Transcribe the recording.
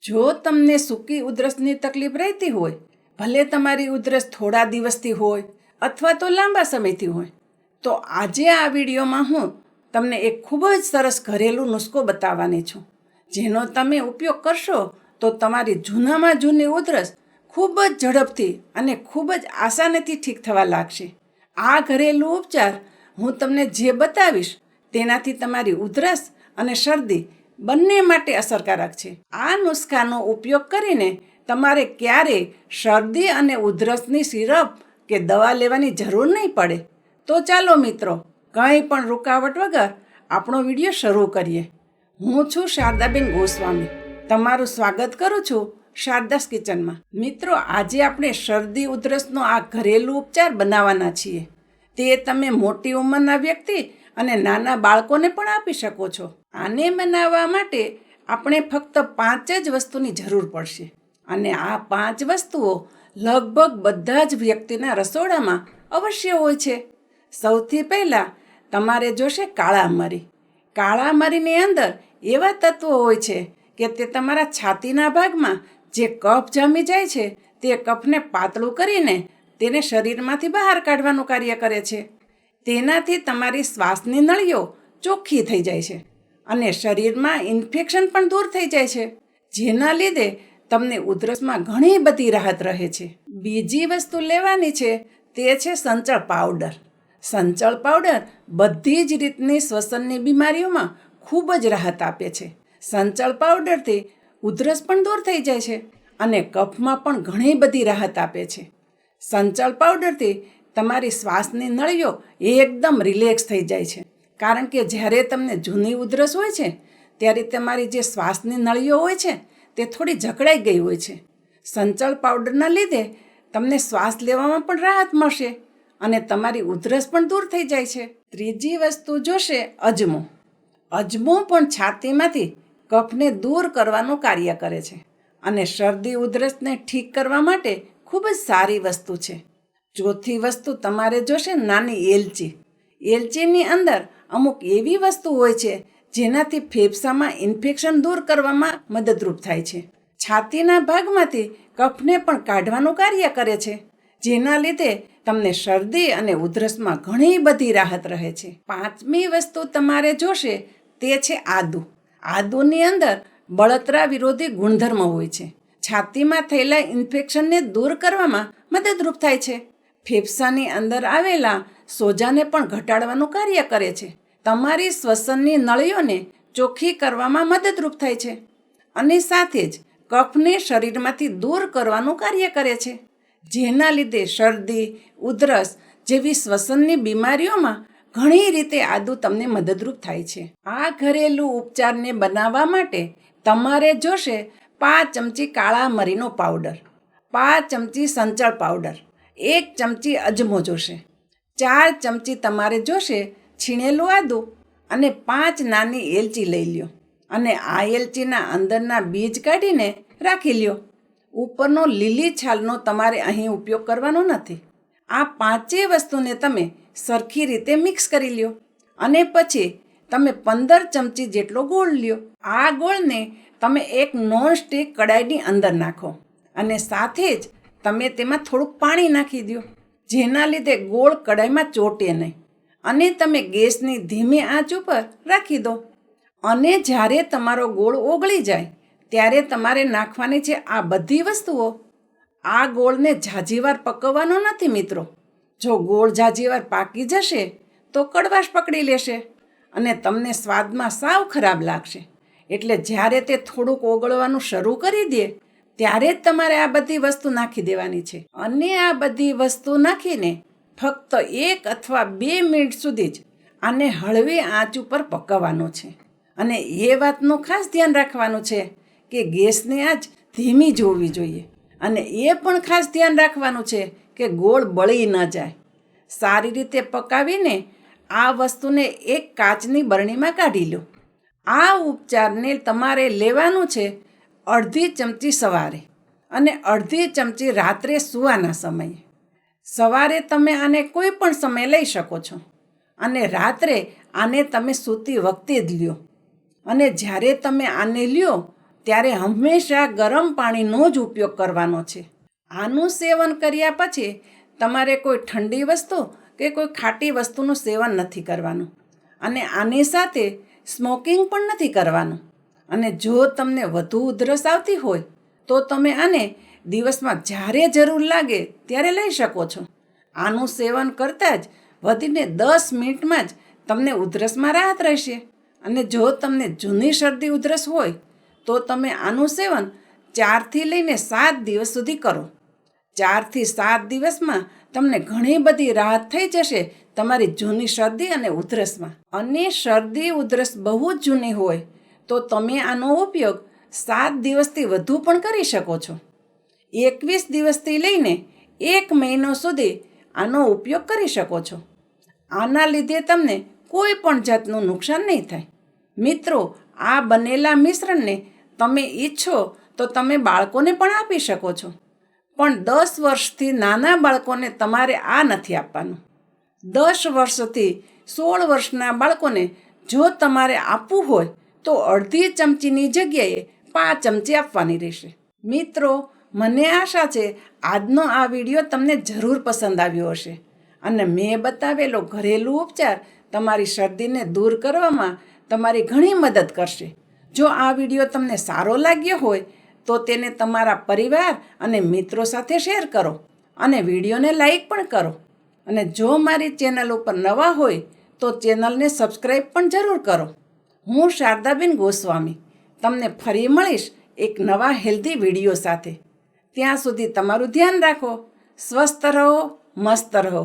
જો તમને સૂકી ઉધરસની તકલીફ રહેતી હોય, ભલે તમારી ઉધરસ થોડા દિવસથી હોય અથવા તો લાંબા સમયથી હોય, તો આજે આ વિડીયોમાં હું તમને એક ખૂબ જ સરસ ઘરેલું નુસ્ખો બતાવવાની છું, જેનો તમે ઉપયોગ કરશો તો તમારી જૂનામાં જૂની ઉધરસ ખૂબ જ ઝડપથી અને ખૂબ જ આસાનીથી ઠીક થવા લાગશે. આ ઘરેલું ઉપચાર હું તમને જે બતાવીશ તેનાથી તમારી ઉધરસ અને શરદી બંને માટે અસરકારક છે. આ નુસ્ખાનો ઉપયોગ કરીને તમારે ક્યારેય શરદી અને ઉધરસની સિરપ કે દવા લેવાની જરૂર નહીં પડે. તો ચાલો મિત્રો, કંઈ પણ રૂકાવટ વગર આપણો વિડીયો શરૂ કરીએ. હું છું શારદાબેન ગોસ્વામી. તમારું સ્વાગત કરું છું શારદાસ કિચનમાં. મિત્રો, આજે આપણે શરદી ઉધરસનો આ ઘરેલું ઉપચાર બનાવવાના છીએ. તે તમે મોટી ઉંમરના વ્યક્તિ અને નાના બાળકોને પણ આપી શકો છો. આને બનાવવા માટે આપણે ફક્ત 5 જ વસ્તુની જરૂર પડશે, અને આ 5 વસ્તુઓ લગભગ બધા જ વ્યક્તિના રસોડામાં અવશ્ય હોય છે. સૌથી પહેલાં તમારે જોશે કાળા મરી. કાળા મરીની અંદર એવા તત્વો હોય છે કે તે તમારા છાતીના ભાગમાં જે કફ જામી જાય છે તે કફને પાતળું કરીને તેને શરીરમાંથી બહાર કાઢવાનું કાર્ય કરે છે. તેનાથી તમારી શ્વાસની નળીઓ ચોખ્ખી થઈ જાય છે અને શરીરમાં ઇન્ફેક્શન પણ દૂર થઈ જાય છે, જેના લીધે તમને ઉધરસમાં ઘણી બધી રાહત રહે છે. બીજી વસ્તુ લેવાની છે તે છે સંચળ પાવડર. સંચળ પાવડર બધી જ રીતની શ્વસનની બીમારીઓમાં ખૂબ જ રાહત આપે છે. સંચળ પાવડરથી ઉધરસ પણ દૂર થઈ જાય છે અને કફમાં પણ ઘણી બધી રાહત આપે છે. સંચળ પાવડરથી તમારી શ્વાસની નળીઓ એકદમ રિલેક્સ થઈ જાય છે, કારણ કે જ્યારે તમને જૂની ઉધરસ હોય છે ત્યારે તમારી જે શ્વાસની નળીઓ હોય છે તે થોડી જકડાઈ ગઈ હોય છે. સંચળ પાવડરના લીધે તમને શ્વાસ લેવામાં પણ રાહત મળશે અને તમારી ઉધરસ પણ દૂર થઈ જાય છે. ત્રીજી વસ્તુ જોશે અજમો. અજમો પણ છાતીમાંથી કફને દૂર કરવાનું કાર્ય કરે છે અને શરદી ઉધરસને ઠીક કરવા માટે ખૂબ જ સારી વસ્તુ છે. ચોથી વસ્તુ તમારે જોશે નાની એલચી. એલચીની અંદર અમુક એવી વસ્તુ હોય છે જેનાથી ફેફસામાં ઇન્ફેક્શન દૂર કરવામાં મદદરૂપ થાય છે. છાતીના ભાગમાંથી કફને પણ કાઢવાનું કાર્ય કરે છે, જેના લીધે તમને શરદી અને ઉધરસમાં ઘણી બધી રાહત રહે છે. પાંચમી વસ્તુ તમારે જોશે તે છે આદુ. આદુની અંદર બળતરા વિરોધી ગુણધર્મ હોય છે. છાતીમાં થયેલા ઇન્ફેક્શનને દૂર કરવામાં મદદરૂપ થાય છે. ફેફસાની અંદર આવેલા સોજાને પણ ઘટાડવાનું કાર્ય કરે છે. તમારી શ્વસનની નળીઓને ચોખ્ખી કરવામાં મદદરૂપ થાય છે અને સાથે જ કફને શરીરમાંથી દૂર કરવાનું કાર્ય કરે છે, જેના લીધે શરદી, ઉધરસ જેવી શ્વસનની બીમારીઓમાં ઘણી રીતે આદુ તમને મદદરૂપ થાય છે. આ ઘરેલું ઉપચારને બનાવવા માટે તમારે જોશે 5 ચમચી કાળા મરીનો પાવડર, 5 ચમચી સંચળ પાવડર, 1 ચમચી અજમો જોશે, 4 ચમચી તમારે જોશે છીણેલું આદુ અને 5 નાની એલચી લઈ લ્યો અને આ એલચીના અંદરના બીજ કાઢીને રાખી લ્યો. ઉપરનો લીલી છાલનો તમારે અહીં ઉપયોગ કરવાનો નથી. આ 5 વસ્તુને તમે સરખી રીતે મિક્સ કરી લ્યો અને પછી તમે 15 ચમચી જેટલો ગોળ લ્યો. આ ગોળને તમે એક નોનસ્ટિક કડાઈની અંદર નાખો અને સાથે જ તમે તેમાં થોડુંક પાણી નાખી દો, જેના લીધે ગોળ કડાઈમાં ચોટે નહીં, અને તમે ગેસની ધીમી આંચ ઉપર રાખી દો. અને જ્યારે તમારો ગોળ ઓગળી જાય ત્યારે તમારે નાખવાની છે આ બધી વસ્તુઓ. આ ગોળને ઝાઝીવાર પકવવાનો નથી મિત્રો. જો ગોળ ઝાઝીવાર પાકી જશે તો કડવાશ પકડી લેશે અને તમને સ્વાદમાં સાવ ખરાબ લાગશે. એટલે જ્યારે તે થોડુંક ઓગળવાનું શરૂ કરી દે ત્યારે જ તમારે આ બધી વસ્તુ નાખી દેવાની છે. અને આ બધી વસ્તુ નાખીને ફક્ત 1 અથવા 2 મિનિટ સુધી જ આને હળવી આંચ ઉપર પકવવાનું છે. અને એ વાતનું ખાસ ધ્યાન રાખવાનું છે કે ગેસની આંચ ધીમી જ હોવી જોઈએ, અને એ પણ ખાસ ધ્યાન રાખવાનું છે કે ગોળ બળી ન જાય. સારી રીતે પકાવીને આ વસ્તુને એક કાચની બરણીમાં કાઢી લો. આ ઉપચારને તમારે લેવાનું છે અડધી ચમચી સવારે અને અડધી ચમચી રાત્રે સૂવાના સમયે. સવારે તમે આને કોઈ પણ સમયે લઈ શકો છો અને રાત્રે આને તમે સૂતી વખતે જ લ્યો. અને જ્યારે તમે આને લ્યો ત્યારે હંમેશા ગરમ પાણીનો જ ઉપયોગ કરવાનો છે. આનું સેવન કર્યા પછી તમારે કોઈ ઠંડી વસ્તુ કે કોઈ ખાટી વસ્તુનું સેવન નથી કરવાનું અને આની સાથે સ્મોકિંગ પણ નથી કરવાનું. અને જો તમને વધુ ઉધરસ આવતી હોય તો તમે આને દિવસમાં જ્યારે જરૂર લાગે ત્યારે લઈ શકો છો. આનું સેવન કરતાં જ વધીને 10 મિનિટમાં જ તમને ઉધરસમાં રાહત રહેશે. અને જો તમને જૂની શરદી ઉધરસ હોય તો તમે આનું સેવન 4થી લઈને 7 દિવસ સુધી કરો. 4થી 7 દિવસમાં તમને ઘણી બધી રાહત થઈ જશે તમારી જૂની શરદી અને ઉધરસમાં. અને શરદી ઉધરસ બહુ જ જૂની હોય તો તમે આનો ઉપયોગ 7 દિવસથી વધુ પણ કરી શકો છો. 21 દિવસથી લઈને 1 મહિનો સુધી આનો ઉપયોગ કરી શકો છો. આના લીધે તમને કોઈ પણ જાતનું નુકસાન નહીં થાય. મિત્રો, આ બનેલા મિશ્રણને તમે ઈચ્છો તો તમે બાળકોને પણ આપી શકો છો, પણ 10 વર્ષથી નાના બાળકોને તમારે આ નથી આપવાનું. 10 વર્ષથી 16 વર્ષના બાળકોને જો તમારે આપવું હોય તો અડધી ચમચીની જગ્યાએ 5 ચમચી આપવાની રહેશે. મિત્રો, મને આશા છે આજનો આ વિડીયો તમને જરૂર પસંદ આવ્યો હશે અને મેં બતાવેલો ઘરેલું ઉપચાર તમારી શરદીને દૂર કરવામાં તમારી ઘણી મદદ કરશે. જો આ વિડીયો તમને સારો લાગ્યો હોય તો તેને તમારા પરિવાર અને મિત્રો સાથે શેર કરો અને વિડીયોને લાઈક પણ કરો. અને જો મારી ચેનલ ઉપર નવા હોય તો ચેનલને સબસ્ક્રાઈબ પણ જરૂર કરો. હું શારદાબેન ગોસ્વામી તમને ફરી મળીશ એક નવા હેલ્ધી વિડીયો સાથે. ત્યાં સુધી તમારું ધ્યાન રાખો. સ્વસ્થ રહો, મસ્ત રહો.